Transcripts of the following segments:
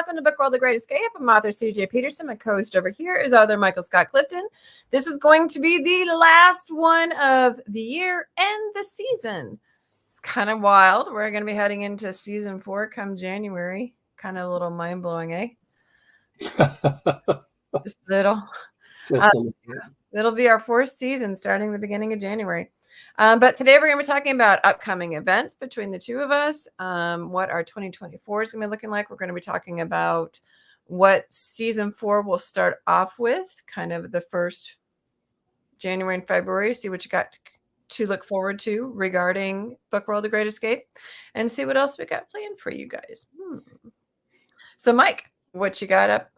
welcome to Book World: The Great Escape. I'm author CJ Peterson. My co-host over here is author Michael Scott Clifton. This is going to be the last one of the year and the season. It's kind of wild. We're going to be heading into season 4 come January. Kind of a little mind-blowing, eh? Just a little. It'll be our 4th season starting the beginning of January. But today we're going to be talking about upcoming events between the two of us, what our 2024 is going to be looking like. We're going to be talking about what season 4 will start off with, kind of the first January and February, see what you got to look forward to regarding Book World: The Great Escape, and see what else we got planned for you guys. So, Mike, what you got up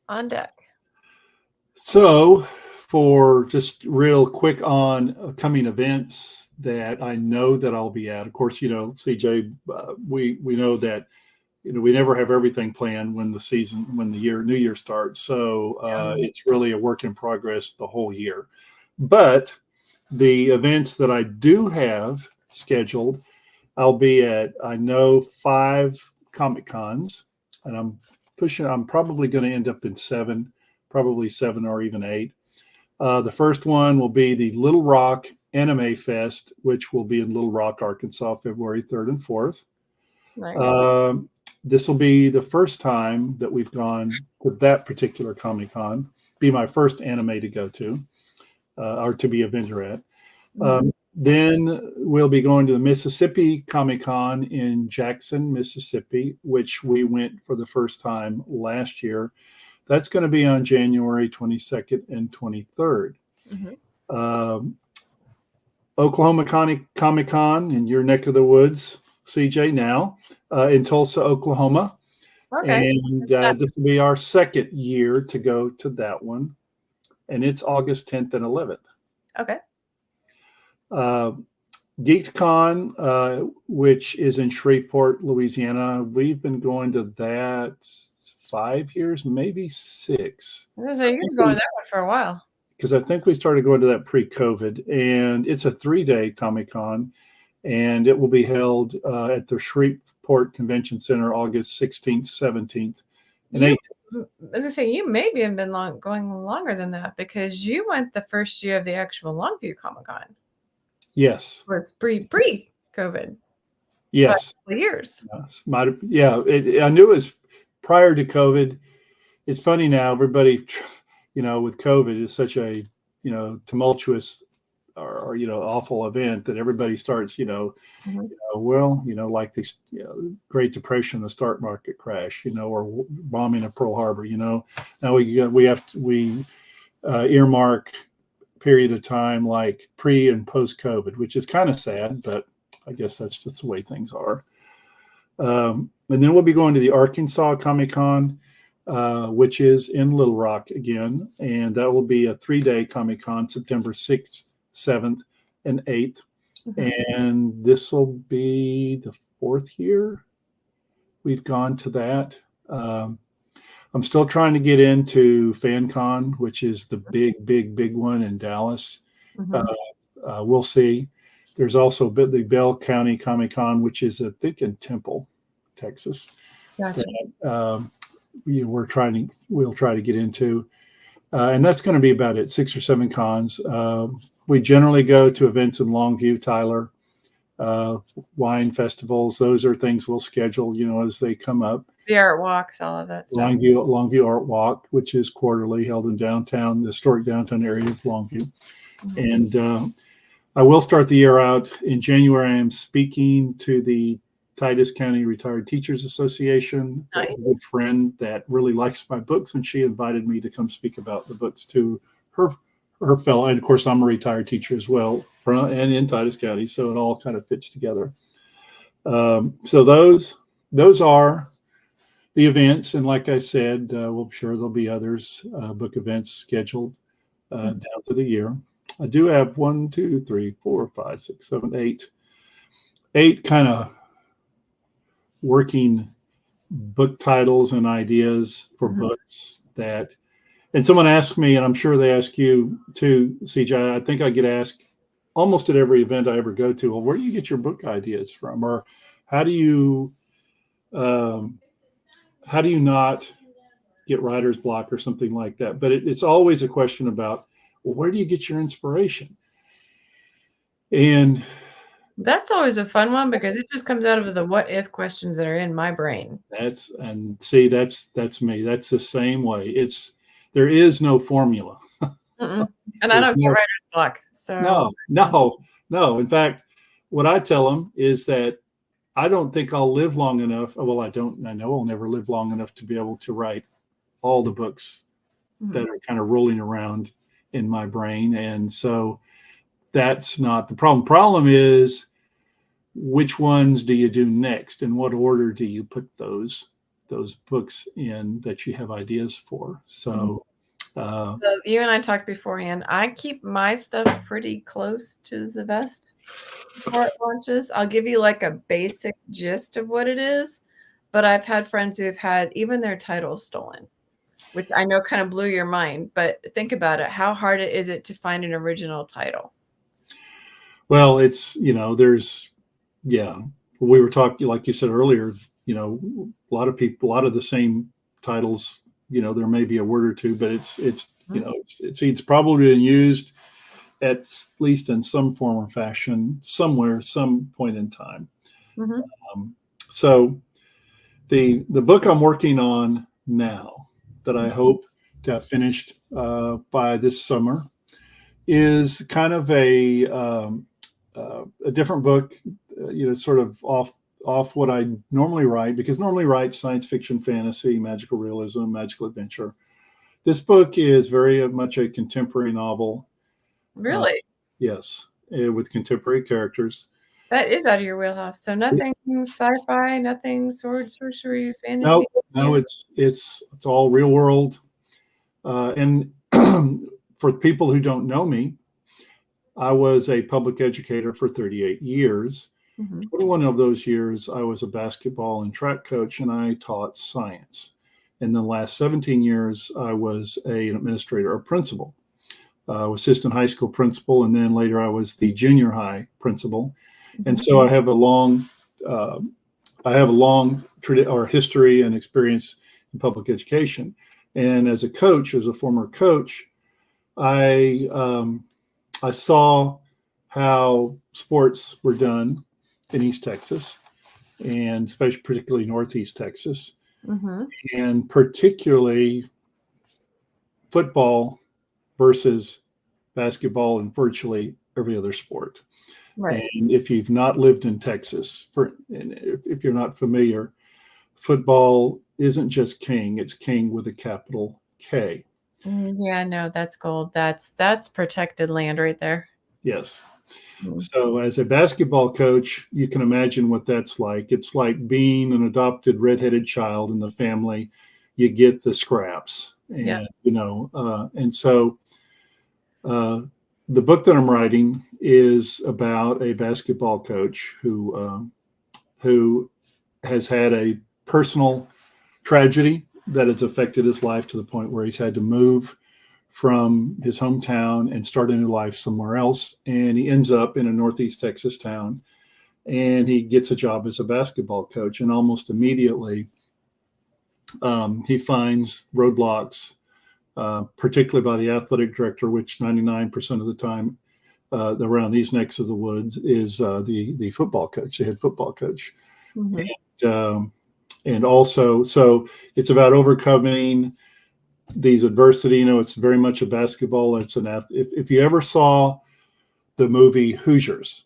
on deck? So, for just real quick on upcoming events that I know that I'll be at. Of course, CJ, we know that we never have everything planned when the new year starts. So it's really a work in progress the whole year. But the events that I do have scheduled, I'll be at, I know, 5 Comic Cons, and I'm probably going to end up in 7, probably 7 or even 8. The first one will be the Little Rock Anime Fest, which will be in Little Rock, Arkansas, February 3rd and 4th. Nice. This will be the first time that we've gone to that particular Comic-Con. Be my first anime to go to, or to be a vendor at. Then we'll be going to the Mississippi Comic-Con in Jackson, Mississippi, which we went for the first time last year. That's going to be on January 22nd and 23rd. Oklahoma Comic-Con in your neck of the woods, CJ, now in Tulsa, Oklahoma. Okay. And this will be our 2nd year to go to that one. And it's August 10th and 11th. Okay. GeekCon, which is in Shreveport, Louisiana. We've been going to that 5 years, maybe 6. You've been going to that one for a while. Because I think we started going to that pre-COVID, and it's a 3-day Comic-Con, and it will be held at the Shreveport Convention Center August 16th, 17th, and 18th. I was going to say, you maybe have been going longer than that, because you went the first year of the actual Longview Comic-Con. Yes. It was pre-COVID. Yes. 5 years. I knew it was prior to COVID. It's funny now, everybody, with COVID is such a, tumultuous or awful event that everybody starts, like this, Great Depression, the stock market crash, or bombing of Pearl Harbor, now we earmark period of time like pre and post COVID, which is kind of sad, but I guess that's just the way things are. And then we'll be going to the Arkansas Comic-Con, which is in Little Rock again. And that will be a 3-day Comic-Con, September 6th, 7th, and 8th. And this will be the 4th year we've gone to that. I'm still trying to get into FanCon, which is the big one in Dallas. We'll see. There's also the Bell County Comic-Con, which is, I think, in Temple, Texas. Gotcha. We'll try to get into, and that's going to be about it, 6 or 7 cons. We generally go to events in Longview, Tyler, wine festivals. Those are things we'll schedule, as they come up. The art walks, all of that stuff. Longview Art Walk, which is quarterly, held in the historic downtown area of Longview. And I will start the year out in January. I am speaking to the Titus County Retired Teachers Association. Nice. A good friend that really likes my books, and she invited me to come speak about the books to her fellow. And of course, I'm a retired teacher as well, and in Titus County, so it all kind of fits together. So those are the events, and like I said, I'm sure there'll be others, book events scheduled down through the year. I do have 1, 2, 3, 4, 5, 6, 7, 8 kind of working book titles and ideas for books that, and someone asked me, and I'm sure they ask you too, CJ, I think I get asked almost at every event I ever go to, well, where do you get your book ideas from? Or how do you how do you not get writer's block or something like that? But it's always a question about, well, where do you get your inspiration? And that's always a fun one because it just comes out of the what if questions that are in my brain. that's me. That's the same way. There is no formula. And I don't get writer's block. So no. In fact, what I tell them is that I don't think I'll live long enough. Well, I know I'll never live long enough to be able to write all the books that are kind of rolling around in my brain. And so that's not the problem. Problem is, which ones do you do next? In what order do you put those books in that you have ideas for? So, so you and I talked beforehand. I keep my stuff pretty close to the vest before it launches. I'll give you like a basic gist of what it is, but I've had friends who have had even their titles stolen, which I know kind of blew your mind. But think about it. How hard is it to find an original title? Well, it's, we were talking, like you said earlier, a lot of the same titles, there may be a word or two, but it's probably been used at least in some form or fashion somewhere, some point in time. So the book I'm working on now that I hope to have finished by this summer is kind of a different book, sort of off what I normally write, because normally write science fiction, fantasy, magical realism, magical adventure. This book is very much a contemporary novel. Really? Yes, with contemporary characters. That is out of your wheelhouse. So nothing sci-fi, nothing sword, sorcery, fantasy. No, it's all real world. And for people who don't know me, I was a public educator for 38 years. 21 of those years, I was a basketball and track coach, and I taught science. In the last 17 years, I was an administrator or principal, assistant high school principal, and then later I was the junior high principal. And so I have a long history and experience in public education. And as a former coach, I saw how sports were done in East Texas, and particularly Northeast Texas, and particularly football versus basketball and virtually every other sport. Right. And if you've not lived in Texas, if you're not familiar, football isn't just king; it's king with a capital K. Yeah, no, that's gold. That's protected land right there. Yes. So as a basketball coach, you can imagine what that's like. It's like being an adopted redheaded child in the family. You get the scraps, and and so the book that I'm writing is about a basketball coach who has had a personal tragedy that has affected his life to the point where he's had to move from his hometown and start a new life somewhere else. And he ends up in a Northeast Texas town, and he gets a job as a basketball coach. And almost immediately, he finds roadblocks, particularly by the athletic director, which 99% of the time around these necks of the woods is the football coach, the head football coach. And also, so it's about overcoming these adversity. It's very much a basketball. It's if you ever saw the movie Hoosiers,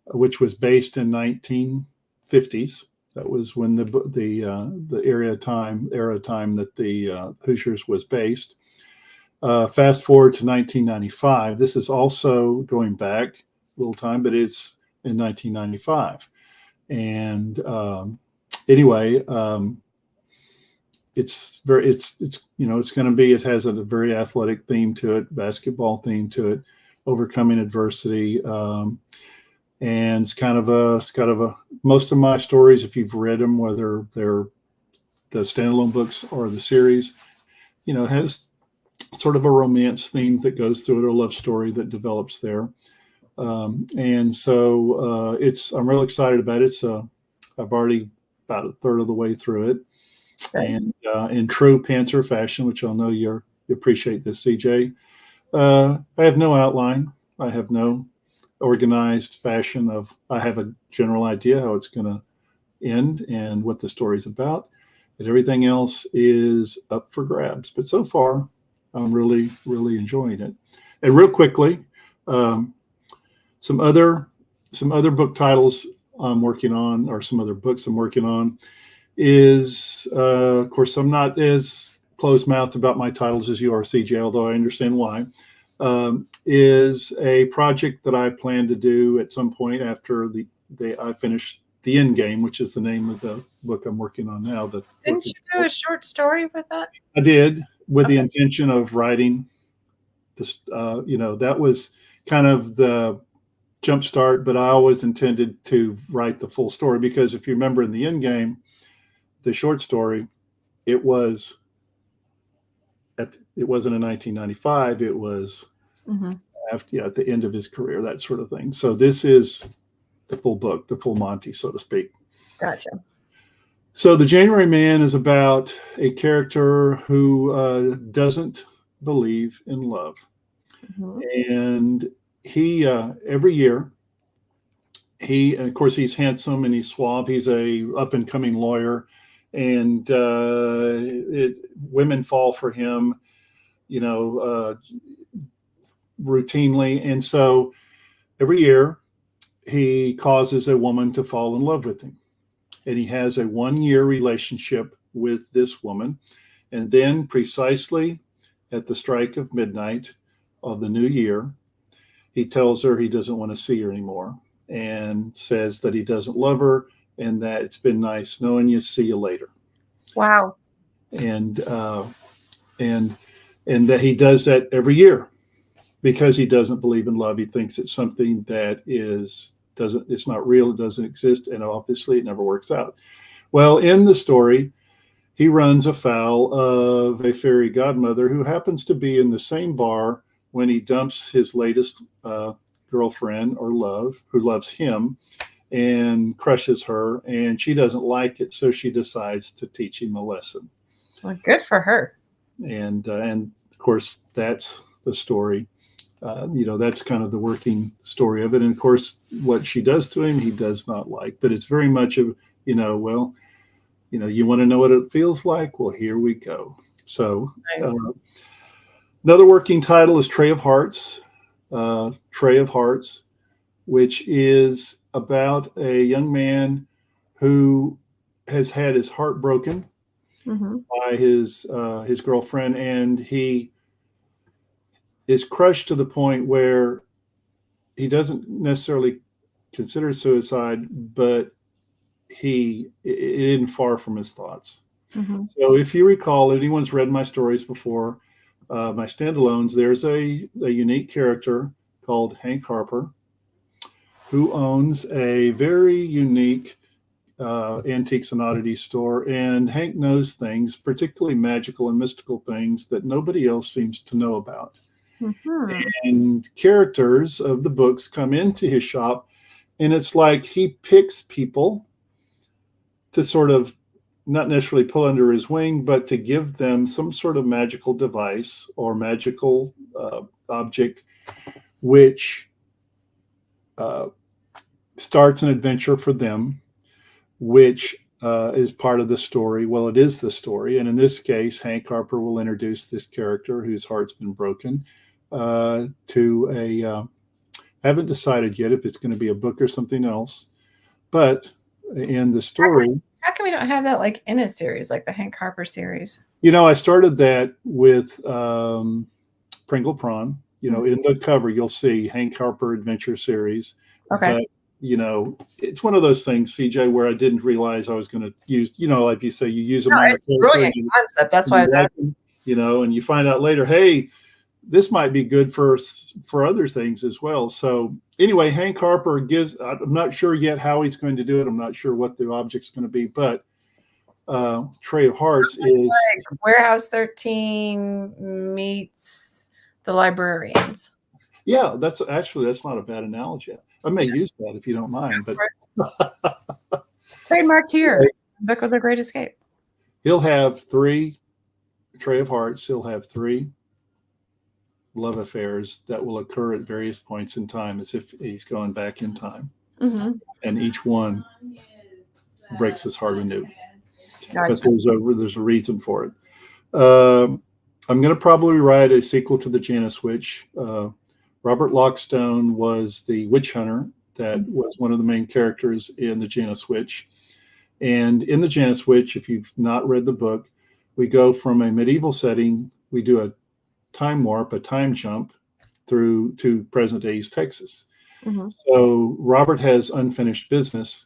which was based in 1950s, that was when the era time that the Hoosiers was based. Fast forward to 1995. This is also going back a little time, but it's in 1995. And anyway, it's going to be, it has a very athletic theme to it, basketball theme to it, overcoming adversity. And it's kind of a, most of my stories, if you've read them, whether they're the standalone books or the series, it has sort of a romance theme that goes through it, or a love story that develops there. And so I'm real excited about it. So I've already about a third of the way through it. And in true Pantser fashion, which I'll know you appreciate this, CJ, I have no outline. I have no organized fashion of, I have a general idea how it's going to end and what the story's about. But everything else is up for grabs. But so far, I'm really, really enjoying it. And real quickly, some other book titles I'm working on, or some other books I'm working on, is, of course, I'm not as closed-mouthed about my titles as you are, CJ, although I understand why, is a project that I plan to do at some point after I finish The End Game, which is the name of the book I'm working on now. Didn't you do a short story with that? I did, with the intention of writing this, that was kind of the jumpstart, but I always intended to write the full story, because if you remember in The End Game, the short story, it wasn't in 1995. It was after, at the end of his career, that sort of thing. So this is the full book, the full Monty, so to speak. Gotcha. So The January Man is about a character who doesn't believe in love. And he, every year, of course, he's handsome and he's suave. He's a up-and-coming lawyer, and women fall for him, routinely. And so every year he causes a woman to fall in love with him. And he has a 1-year relationship with this woman. And then precisely at the strike of midnight of the new year, he tells her he doesn't want to see her anymore, and says that he doesn't love her and that it's been nice knowing you. See you later. Wow. And that he does that every year because he doesn't believe in love. He thinks it's something that it's not real. It doesn't exist. And obviously it never works out. Well, in the story, he runs afoul of a fairy godmother who happens to be in the same bar when he dumps his latest girlfriend or who loves him, and crushes her, and she doesn't like it, so she decides to teach him a lesson. Well, good for her. And of course, that's the story. That's kind of the working story of it. And of course, what she does to him, he does not like. But it's very much of, you want to know what it feels like? Well, here we go. So nice. Another working title is Tray of Hearts. Tray of Hearts, which is about a young man who has had his heart broken by his girlfriend, and he is crushed to the point where he doesn't necessarily consider suicide, but it isn't far from his thoughts. So if you recall, anyone's read my stories before, my standalones, there's a unique character called Hank Harper, who owns a very unique antiques and oddities store. And Hank knows things, particularly magical and mystical things, that nobody else seems to know about. And characters of the books come into his shop, and it's like he picks people to sort of not necessarily pull under his wing, but to give them some sort of magical device or magical object, which starts an adventure for them, which is part of the story. Well, it is the story. And in this case, Hank Harper will introduce this character whose heart's been broken to I haven't decided yet if it's going to be a book or something else, but in the story. How come we don't have that like in a series, like the Hank Harper series? I started that with Pringle Prawn. In the cover, you'll see Hank Harper Adventure Series. Okay. But, it's one of those things, CJ, where I didn't realize I was going to use, like you say, you use a minor. It's a brilliant concept. That's why I was asking. And you find out later, hey, this might be good for other things as well. So anyway, Hank Harper I'm not sure yet how he's going to do it. I'm not sure what the object's going to be, but Tray of Hearts is like Warehouse 13 meets The Librarians. Yeah, that's not a bad analogy. I may use that if you don't mind, but trademarked here. Book with The Great Escape. he'll have three, Trey of Hearts, he'll have three love affairs that will occur at various points in time as if he's going back in time. Mm-hmm. And each one breaks his heart anew. Gotcha. But there's a reason for it. I'm going to probably write a sequel to the Janus Witch. Robert Lockstone was the witch hunter that was one of the main characters in the Janus Witch. And in the Janus Witch, if you've not read the book, we go from a medieval setting, we do a time warp, a time jump through to present day East Texas. Mm-hmm. So Robert has unfinished business,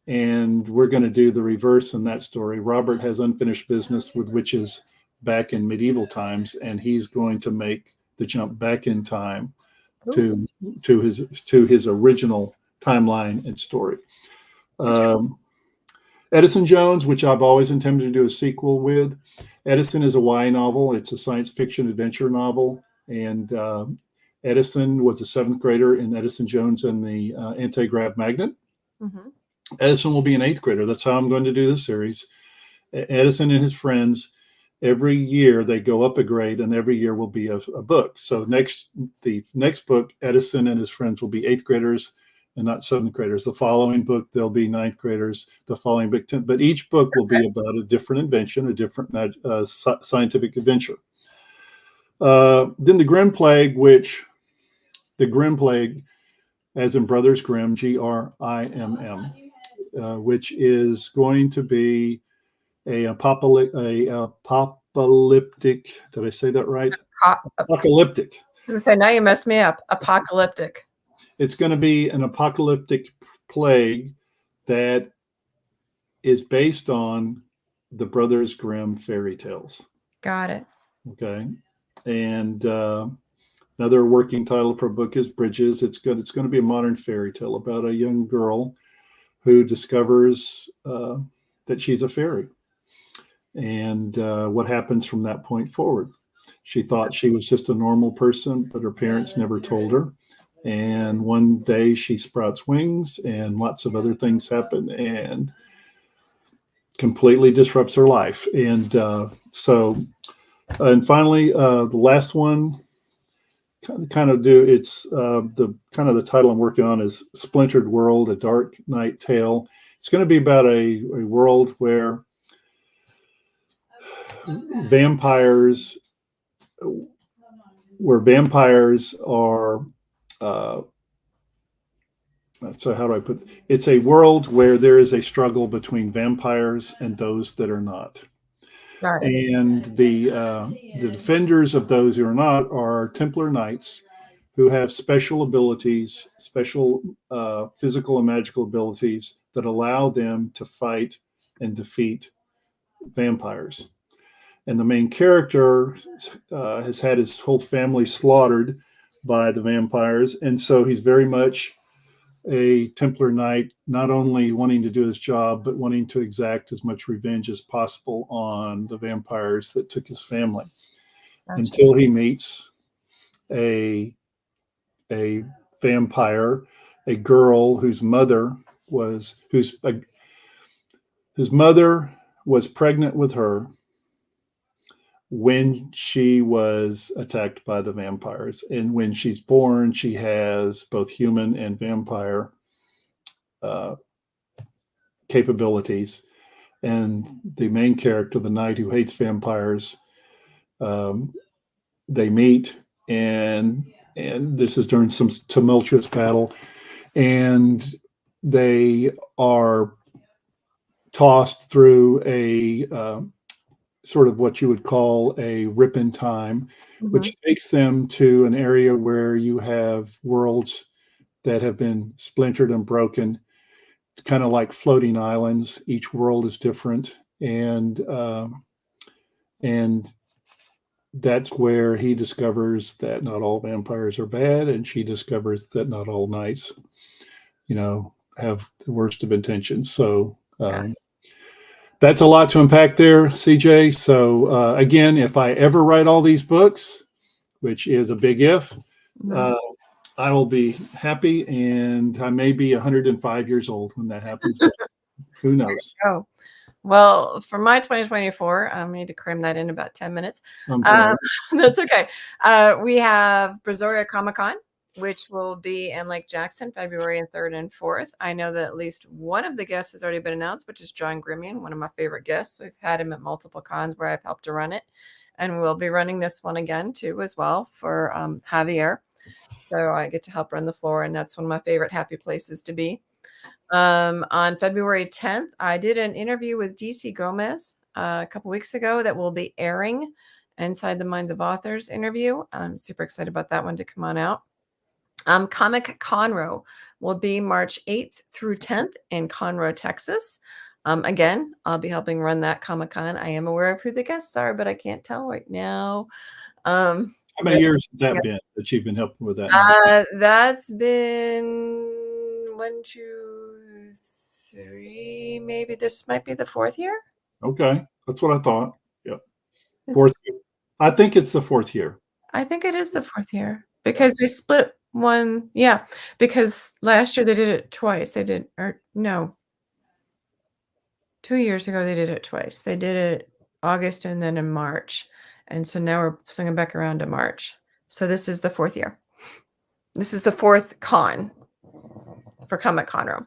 and we're going to do the reverse in that story. Robert has unfinished business with witches back in medieval times, and he's going to make the jump back in time to his original timeline and story. Edison Jones, which I've always intended to do a sequel with. Edison is a YA novel. It's a science fiction adventure novel. And Edison was a 7th grader in Edison Jones and the Anti-Grav Magnet. Mm-hmm. Edison will be an 8th grader. That's how I'm going to do this series. Edison and his friends, every year they go up a grade, and every year will be a book. So the next book, Edison and his friends will be 8th graders and not 7th graders. The following book, they'll be 9th graders. The following book, 10th. But each book will be about a different invention, a different scientific adventure. Then the Grimm Plague, as in Brothers Grimm, Grimm, which is going to be a apocalyptic. Did I say that right? Apocalyptic. I was gonna say, now you messed me up. Apocalyptic. It's going to be an apocalyptic plague that is based on the Brothers Grimm fairy tales. Got it. Okay. And another working title for a book is Bridges. It's going to be a modern fairy tale about a young girl who discovers that she's a fairy, and what happens from that point forward. She thought she was just a normal person, but her parents never told her. And one day she sprouts wings, and lots of other things happen, and completely disrupts her life. And and finally, the last one, the title I'm working on is Splintered World, A Dark Night Tale. It's going to be about a world where vampires are so how do I put it? It's a world where there is a struggle between vampires and those that are not. Right. And the defenders of those who are not are Templar Knights, who have special abilities, special physical and magical abilities that allow them to fight and defeat vampires. And the main character has had his whole family slaughtered by the vampires. And so he's very much a Templar Knight, not only wanting to do his job, but wanting to exact as much revenge as possible on the vampires that took his family. Gotcha. Until he meets a vampire, a girl whose mother was pregnant with her when she was attacked by the vampires. And when she's born, she has both human and vampire capabilities. And the main character, the knight who hates vampires, they meet, and this is during some tumultuous battle, and they are tossed through a sort of what you would call a rip in time, mm-hmm. which takes them to an area where you have worlds that have been splintered and broken, kind of like floating islands. Each world is different, and that's where he discovers that not all vampires are bad, and she discovers that not all knights, have the worst of intentions. So that's a lot to unpack there, CJ. So again, if I ever write all these books, which is a big if, I will be happy, and I may be 105 years old when that happens. Who knows? Oh, Well, for my 2024, I need to cram that in about 10 minutes. I'm sorry. That's okay. We have Brazoria Comic Con, which will be in Lake Jackson, February 3rd and 4th. I know that at least one of the guests has already been announced, which is John Grimion, one of my favorite guests. We've had him at multiple cons where I've helped to run it. And we'll be running this one again, too, as well for Javier. So I get to help run the floor, and that's one of my favorite happy places to be. On February 10th, I did an interview with DC Gomez a couple weeks ago that will be airing inside the Minds of Authors interview. I'm super excited about that one to come on out. Comic Conroe will be March 8th through 10th in Conroe, Texas. Again, I'll be helping run that Comic Con. I am aware of who the guests are, but I can't tell right now. How many years has that been that you've been helping with that? That's been 1, 2, 3. Maybe this might be the 4th year. Okay, that's what I thought. Yep, 4th year. I think it's the 4th year. I think it is the 4th year because they split one. Yeah, because last year they did it twice. They did, or no, 2 years ago they did it twice. They did it August and then in March, and so now we're swinging back around to March. So this is the 4th year. This is the 4th con for Comic Conroe.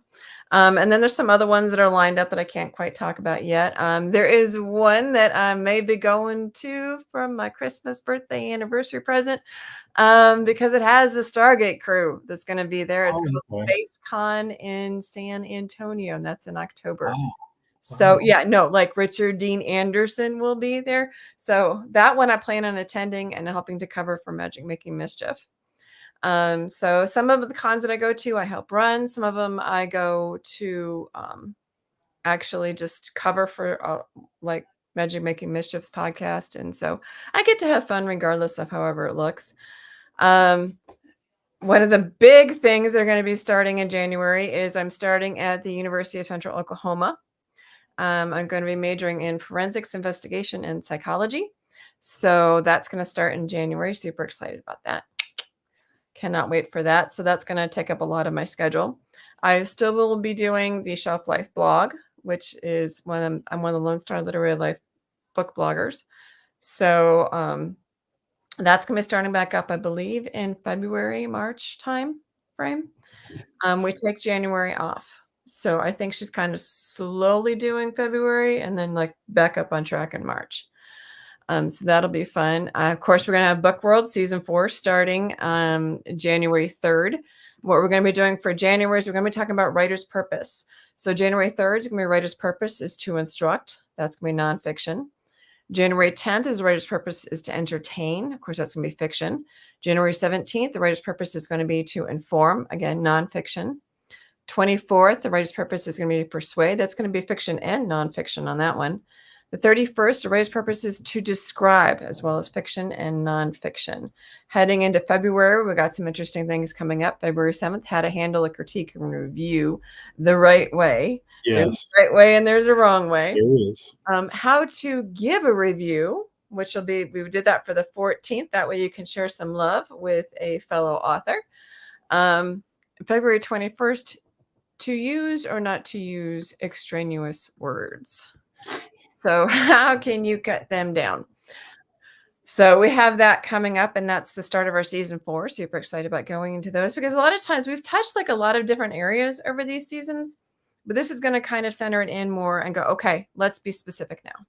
And then there's some other ones that are lined up that I can't quite talk about yet. There is one that I may be going to for my Christmas birthday anniversary present because it has the Stargate crew that's going to be there. It's called Space Con in San Antonio, and that's in October. Wow. So yeah, no, like Richard Dean Anderson will be there. So that one I plan on attending and helping to cover for Magic Making Mischief. So some of the cons that I go to, I help run. Some of them I go to actually just cover for like Magic Making Mischief's podcast. And so I get to have fun regardless of however it looks. One of the big things that are going to be starting in January is I'm starting at the University of Central Oklahoma. I'm going to be majoring in forensics investigation and psychology. So that's going to start in January. Super excited about that. Cannot wait for that. So that's going to take up a lot of my schedule. I still will be doing the Shelf Life blog, which is when I'm one of the Lone Star Literary Life book bloggers. So that's going to be starting back up, I believe, in February, March time frame. We take January off. So I think she's kind of slowly doing February and then like back up on track in March. So that'll be fun. Of course, we're going to have Book World Season 4 starting January 3rd. What we're going to be doing for January is we're going to be talking about writer's purpose. So January 3rd is going to be writer's purpose is to instruct. That's going to be nonfiction. January 10th is writer's purpose is to entertain. Of course, that's going to be fiction. January 17th, the writer's purpose is going to be to inform. Again, nonfiction. 24th, the writer's purpose is going to be to persuade. That's going to be fiction and nonfiction on that one. The 31st, the writer's purpose is to describe, as well as fiction and nonfiction. Heading into February, we got some interesting things coming up. February 7th, how to handle a critique and review the right way. Yes. There's a right way and there's a wrong way. There is. How to give a review, which will be, we did that for the 14th. That way you can share some love with a fellow author. February 21st, to use or not to use extraneous words. So how can you cut them down? So we have that coming up, and that's the start of our season 4. Super excited about going into those because a lot of times we've touched like a lot of different areas over these seasons, but this is going to kind of center it in more and go, okay, let's be specific now.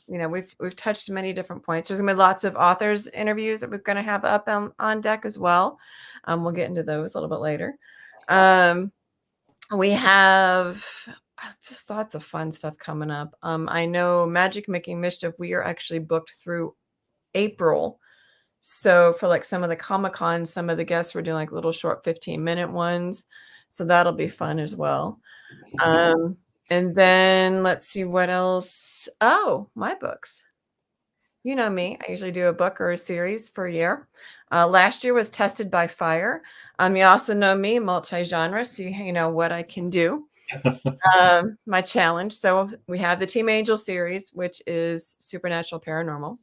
You know, we've touched many different points. There's going to be lots of authors interviews that we're going to have up on deck as well. We'll get into those a little bit later. We have just lots of fun stuff coming up. I know Magic Making Mischief, we are actually booked through April. So for like some of the Comic-Cons, some of the guests were doing like little short 15-minute ones. So that'll be fun as well. And then let's see what else. Oh, my books. You know me. I usually do a book or a series per year. Last year was Tested by Fire. You also know me, multi-genre, so you know what I can do. My challenge. So we have the Team Angel series, which is supernatural paranormal.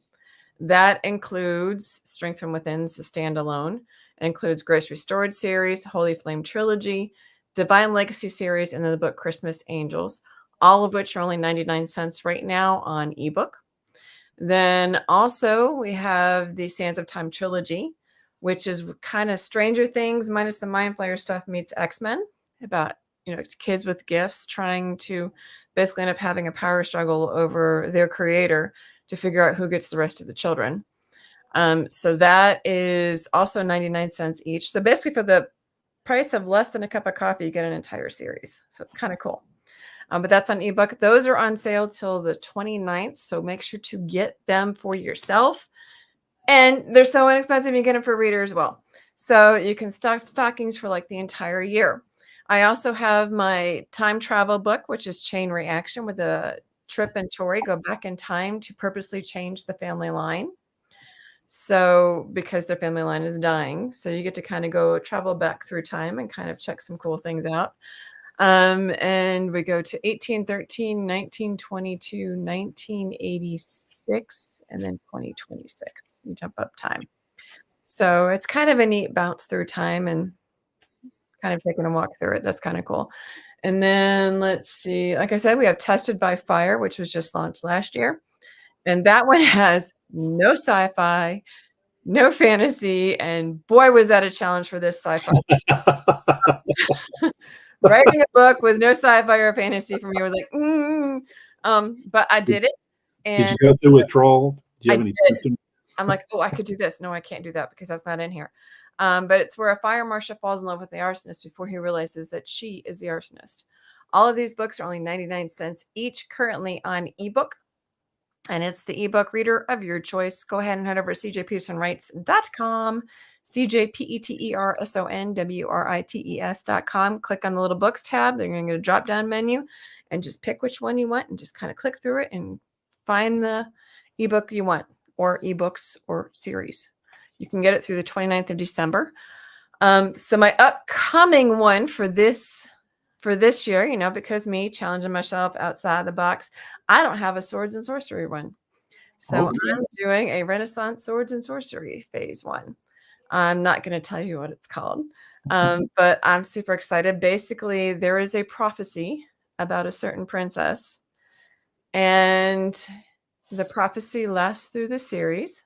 That includes Strength from Within's a standalone. It includes Grace Restored series, Holy Flame trilogy, Divine Legacy series, and then the book Christmas Angels. all of which are only 99 cents right now on ebook. Then also we have the Sands of Time trilogy, which is kind of Stranger Things minus the Mind Flayer stuff meets X-Men, about, kids with gifts trying to basically end up having a power struggle over their creator to figure out who gets the rest of the children. So that is also 99 cents each. So basically for the price of less than a cup of coffee, you get an entire series. So it's kind of cool. But that's on ebook. Those are on sale till the 29th. So make sure to get them for yourself. And they're so inexpensive, you get them for reader as well. So you can stock stockings for like the entire year. I also have my time travel book, which is Chain Reaction, with a Trip and Tori go back in time to purposely change the family line. So because their family line is dying. So you get to kind of go travel back through time and kind of check some cool things out. And we go to 1813, 1922, 1986, and then 2026. You jump up time. So it's kind of a neat bounce through time and kind of taking a walk through it. That's kind of cool. And then let's see, like I said, we have Tested by Fire, which was just launched last year. And that one has no sci-fi, no fantasy, and boy, was that a challenge for this sci-fi. Writing a book with no sci-fi or fantasy for me was like, but I did it. And did you go through withdrawal? Do you have any symptoms? I'm like, oh, I could do this. No, I can't do that because that's not in here. But it's where a fire marshal falls in love with the arsonist before he realizes that she is the arsonist. All of these books are only 99 cents each, currently on ebook. And it's the ebook reader of your choice. Go ahead and head over to cjpetersonwrites.com, cjpetersonwrites.com. Click on the little books tab. They're going to get a drop down menu and just pick which one you want and just kind of click through it and find the ebook you want, or ebooks or series. You can get it through the 29th of December. So my upcoming one for this year, because me challenging myself outside the box, I don't have a swords and sorcery one. So I'm doing a Renaissance swords and sorcery phase 1. I'm not going to tell you what it's called, but I'm super excited. Basically, there is a prophecy about a certain princess, and the prophecy lasts through the series.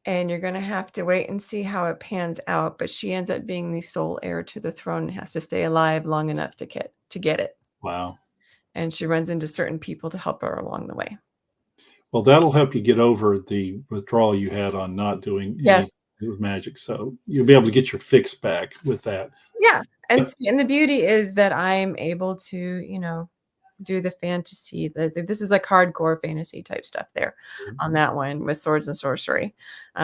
And you're going to have to wait and see how it pans out. But she ends up being the sole heir to the throne and has to stay alive long enough to get it. Wow. And she runs into certain people to help her along the way. Well, that'll help you get over the withdrawal you had on not doing with magic. So you'll be able to get your fix back with that. Yeah. And the beauty is that I'm able to, do the fantasy. This is like hardcore fantasy type stuff there on that one with swords and sorcery.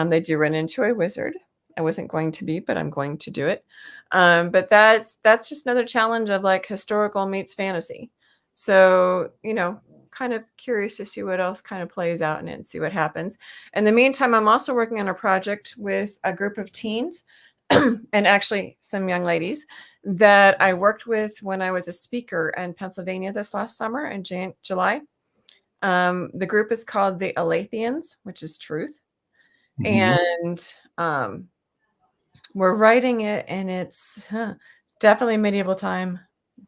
They do run into a wizard. I wasn't going to be, but I'm going to do it. But that's just another challenge of like historical meets fantasy. So, kind of curious to see what else kind of plays out in it and see what happens. In the meantime, I'm also working on a project with a group of teens and actually some young ladies that I worked with when I was a speaker in Pennsylvania this last summer in July. The group is called the Alathians, which is truth. And we're writing it, and it's definitely medieval time,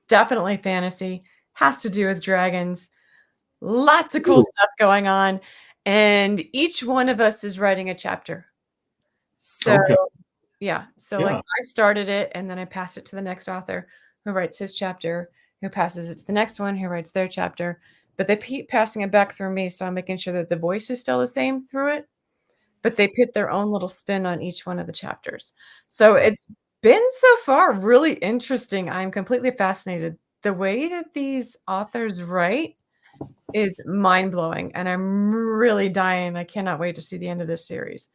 definitely fantasy, has to do with dragons, lots of cool stuff going on. And each one of us is writing a chapter. So yeah. So like I started it and then I passed it to the next author who writes his chapter, who passes it to the next one who writes their chapter. But they keep passing it back through me. So I'm making sure that the voice is still the same through it, but they put their own little spin on each one of the chapters. So it's been so far really interesting. I'm completely fascinated. The way that these authors write is mind-blowing, and I'm really dying. I cannot wait to see the end of this series.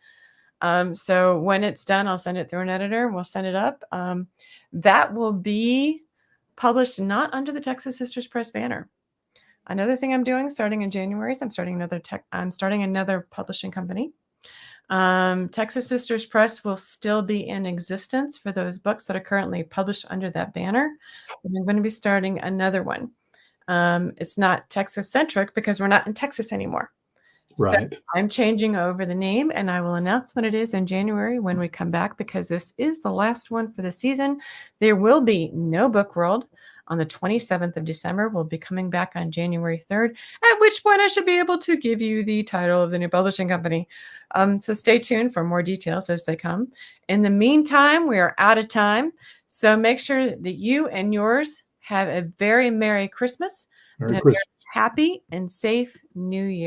So when it's done, I'll send it through an editor. We'll send it up. That will be published not under the Texas Sisters Press banner. Another thing I'm doing starting in January is I'm starting another publishing company. Texas Sisters Press will still be in existence for those books that are currently published under that banner. And I'm going to be starting another one. It's not Texas centric because we're not in Texas anymore. Right. So I'm changing over the name, and I will announce what it is in January when we come back, because this is the last one for the season. There will be no book world on the 27th of December. We'll be coming back on January 3rd, at which point I should be able to give you the title of the new publishing company. So stay tuned for more details as they come. In the meantime, we are out of time. So make sure that you and yours have a very Merry Christmas. Merry Christmas. Happy and safe New Year.